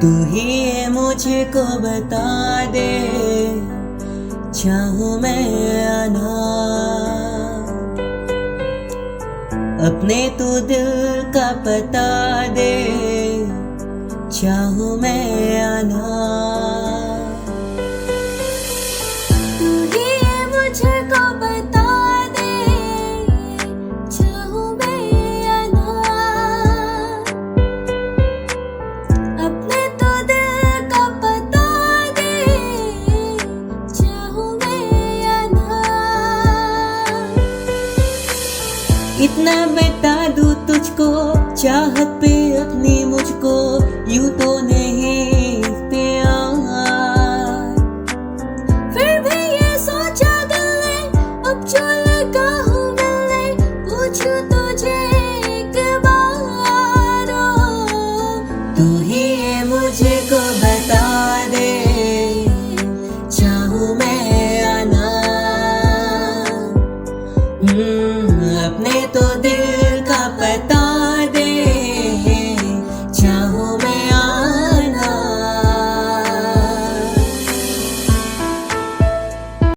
तू ही है मुझको बता दे, चाहूँ मैं आना अपने तू दिल का पता दे, चाहूँ मैं आना। तू ही है मुझको बता दे, चाहूँ मैं आना अपने तो दिल का पता दे, चाहूँ मैं आना। इतना बता दूँ तुझको, चाहत पे अपनी मुझको यूं तो नहीं इख्तियार। फिर भी ये सोचा दिल ने, अब जो लगा हूँ मिलने, पूछूं तुझे एक बार। तू ही है मुझको बता दे, चाहूँ मैं आना अपने तो दिल